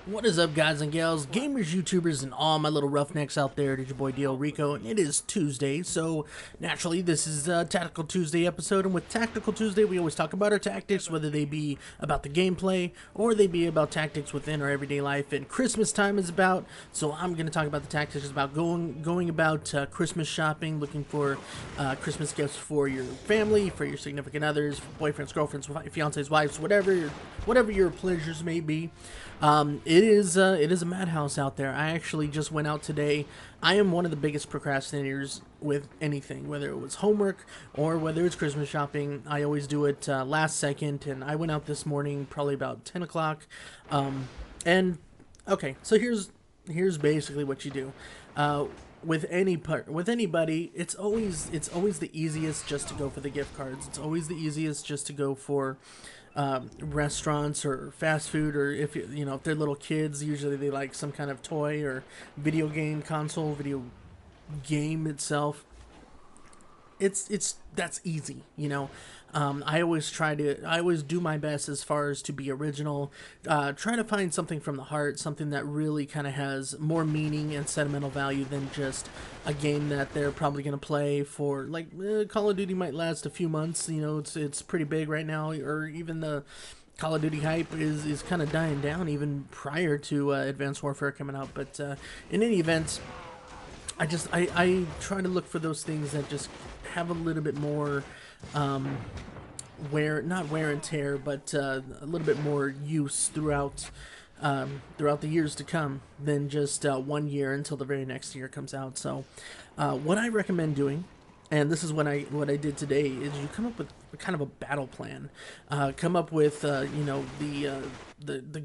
What is up, guys and gals, gamers, YouTubers, and all my little roughnecks out there? It is your boy DL Rico, and it is Tuesday, so naturally this is a Tactical Tuesday episode, and with Tactical Tuesday we always talk about our tactics, whether they be about the gameplay, or they be about tactics within our everyday life, and Christmas time is about, so I'm going to talk about the tactics about going about Christmas shopping, looking for Christmas gifts for your family, for your significant others, boyfriends, girlfriends, fiancés, wives, whatever your pleasures may be. It is a madhouse out there. I actually just went out today. I am one of the biggest procrastinators with anything, whether it was homework or whether it's Christmas shopping. I always do it last second, and I went out this morning probably about 10 o'clock. And okay, so here's basically what you do. With anybody, it's always the easiest just to go for the gift cards. It's always the easiest just to go for restaurants or fast food, or if if they're little kids, usually they like some kind of toy or video game console, video game itself. It's that's easy. I always do my best as far as to be original, try to find something from the heart, something that really kind of has more meaning and sentimental value than just a game that they're probably going to play for, like Call of Duty might last a few months. It's pretty big right now, or even the Call of Duty hype is kind of dying down even prior to Advanced Warfare coming out. But in any event, I try to look for those things that just have a little bit more not wear and tear, but a little bit more use throughout the years to come than just 1 year until the very next year comes out. So what I recommend doing, and this is what I did today, is you come up with kind of a battle plan. Come up with the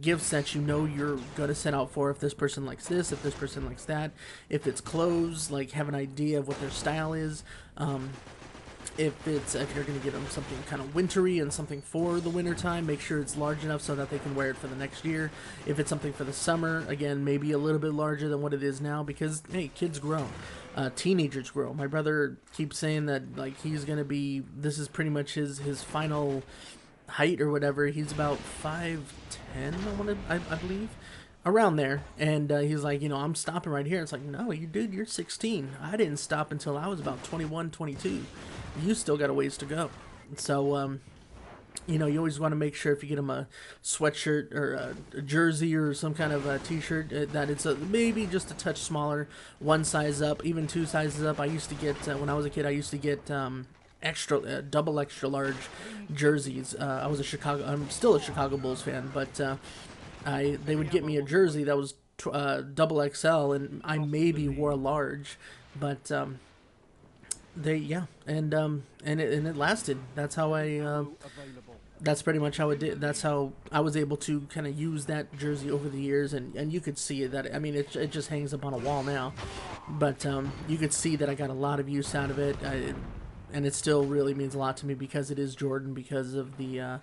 gifts that you're gonna set out for. If this person likes this, if this person likes that, if it's clothes, like have an idea of what their style is. If you're going to get them something kind of wintry and something for the winter time, make sure it's large enough so that they can wear it for the next year. If it's something for the summer, again, maybe a little bit larger than what it is now, because hey, kids grow, teenagers grow. My brother keeps saying that like this is pretty much his final height or whatever. He's about 5'10", I believe, around there, and he's like, I'm stopping right here. It's like, no, you're 16. I didn't stop until I was about 21, 22. You still got a ways to go. So you always want to make sure if you get them a sweatshirt or a jersey or some kind of a t-shirt, that it's maybe just a touch smaller, one size up, even two sizes up. I used to get when I was a kid, I used to get double extra large jerseys. I'm still a Chicago Bulls fan, but they would get me a jersey that was double XL, and I maybe wore a large, but it lasted. That's pretty much how it did. That's how I was able to kind of use that jersey over the years, and you could see that. I mean, it just hangs up on a wall now, but you could see that I got a lot of use out of it, and it still really means a lot to me because it is Jordan, because of the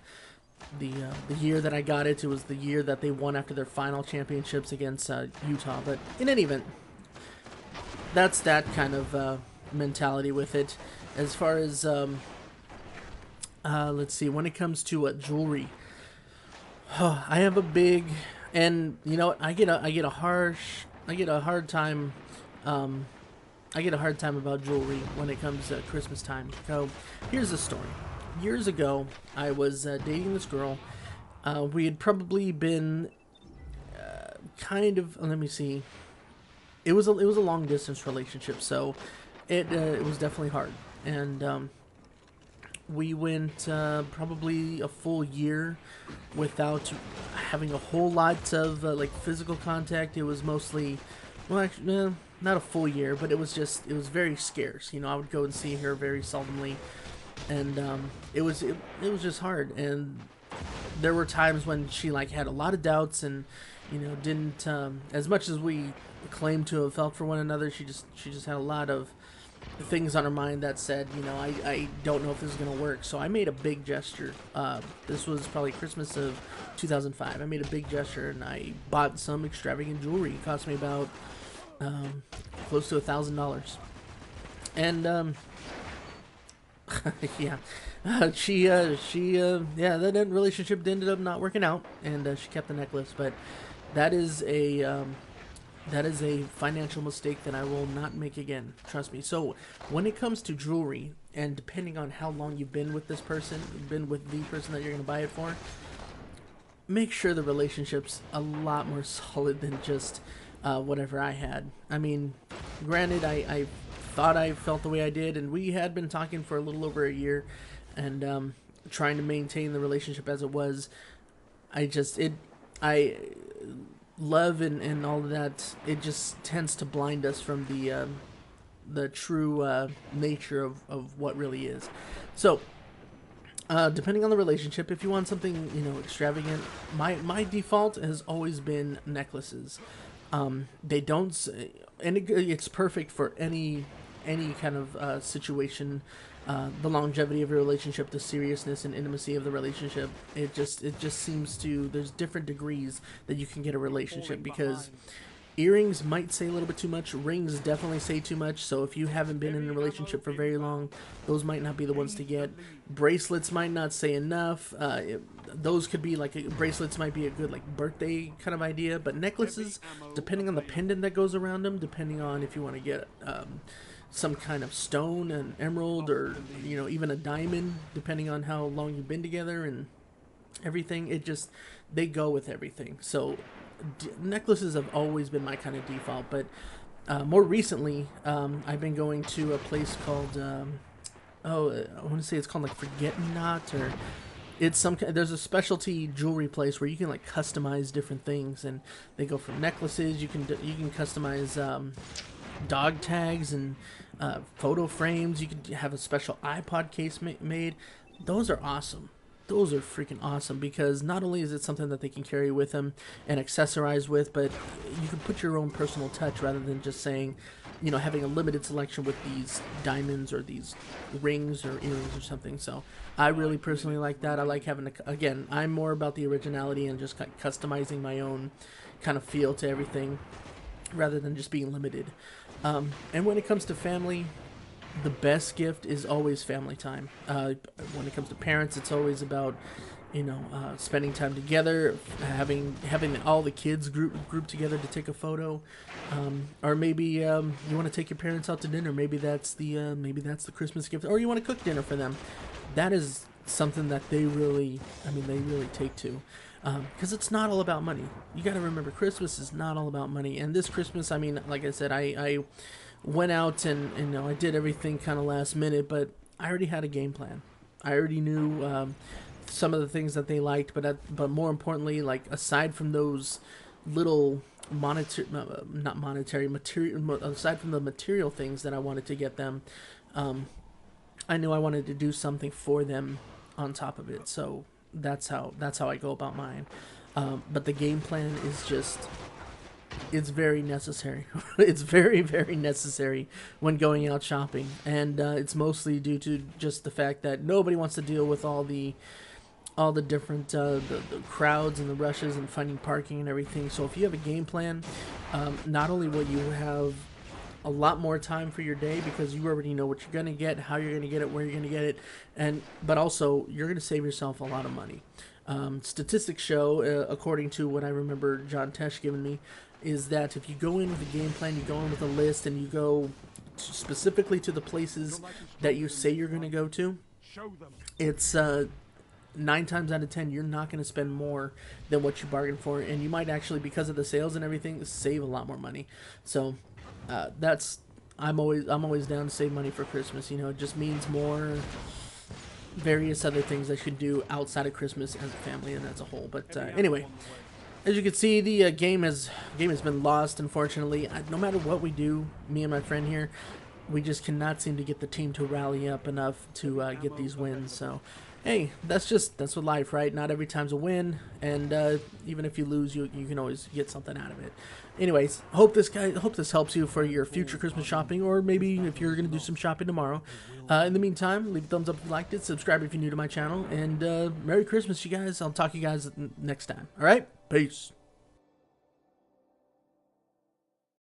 year that I got it. It was the year that they won after their final championships against Utah. But in any event, that's that kind of mentality with it. As far as let's see, when it comes to jewelry, I have a big, and I get a hard time about jewelry when it comes to Christmas time. So here's the story. Years ago, I was dating this girl. We had probably been kind of, let me see, it was a long distance relationship, so it was definitely hard, and we went probably a full year without having a whole lot of like physical contact. It was mostly, well, actually, not a full year, but it was very scarce. I would go and see her very seldomly, and it was just hard. And there were times when she like had a lot of doubts, and didn't, as much as we claimed to have felt for one another, she just had a lot of things on her mind that said, I don't know if this is going to work. So I made a big gesture. This was probably Christmas of 2005. I made a big gesture, and I bought some extravagant jewelry. It cost me about close to $1,000. And yeah, that relationship ended up not working out, and she kept the necklace. But that is a that is a financial mistake that I will not make again. Trust me. So when it comes to jewelry, and depending on how long you've been with this person, been with the person that you're gonna buy it for, make sure the relationship's a lot more solid than just whatever I had. I mean, granted, I thought I felt the way I did, and we had been talking for a little over a year, and trying to maintain the relationship as it was. I love and all of that. It just tends to blind us from the true nature of what really is. So depending on the relationship, if you want something, extravagant, my default has always been necklaces. They don't, and it's perfect for any kind of situation. The longevity of your relationship, the seriousness and intimacy of the relationship. It just seems to, there's different degrees that you can get a relationship, because earrings might say a little bit too much. Rings definitely say too much. So if you haven't been in a relationship for very long, those might not be the ones to get. Bracelets might not say enough. Those could be bracelets might be a good birthday kind of idea. But necklaces, depending on the pendant that goes around them, depending on if you want to get some kind of stone, an emerald, or even a diamond, depending on how long you've been together and everything. They go with everything. So necklaces have always been my kind of default, but more recently, I've been going to a place called I want to say it's called Forget Me Not, or it's there's a specialty jewelry place where you can customize different things, and they go from necklaces. You can customize dog tags and photo frames. You could have a special iPod case made. Those are awesome. Those are freaking awesome, because not only is it something that they can carry with them and accessorize with, but you can put your own personal touch rather than just saying, having a limited selection with these diamonds or these rings or earrings or something. So I really personally like that. I like having again, I'm more about the originality and just customizing my own kind of feel to everything rather than just being limited. And when it comes to family, the best gift is always family time. When it comes to parents, it's always about, spending time together, having all the kids group together to take a photo, or maybe you want to take your parents out to dinner. Maybe that's the Christmas gift, or you want to cook dinner for them. That is something that they really take to. Because it's not all about money. You got to remember, Christmas is not all about money. And this Christmas, like I said, I went out and I did everything kind of last minute, but I already had a game plan. I already knew some of the things that they liked, but more importantly, aside from those little not monetary material, aside from the material things that I wanted to get them, I knew I wanted to do something for them on top of it. So that's how I go about mine. But the game plan is it's very necessary. It's very, very necessary when going out shopping, and it's mostly due to just the fact that nobody wants to deal with all the different the crowds and the rushes and finding parking and everything. So if you have a game plan, not only will you have a lot more time for your day, because you already know what you're going to get, how you're going to get it, where you're going to get it, but also you're going to save yourself a lot of money. Statistics show, according to what I remember John Tesh giving me, is that if you go in with a game plan, you go in with a list, and you go specifically to the places that you say you're going to go to, it's 9 times out of 10 you're not going to spend more than what you bargained for, and you might actually, because of the sales and everything, save a lot more money. So I'm always down to save money for Christmas. It just means more various other things I should do outside of Christmas as a family and as a whole. But anyway, as you can see, the game has been lost, unfortunately. No matter what we do, me and my friend here, we just cannot seem to get the team to rally up enough to get these wins. So hey, that's what life, right? Not every time's a win, and even if you lose, you can always get something out of it. Anyways, hope this helps you for your future Christmas shopping, or maybe if you're gonna do some shopping tomorrow. In the meantime, leave a thumbs up if you liked it, subscribe if you're new to my channel, and Merry Christmas, you guys. I'll talk to you guys next time. All right, peace.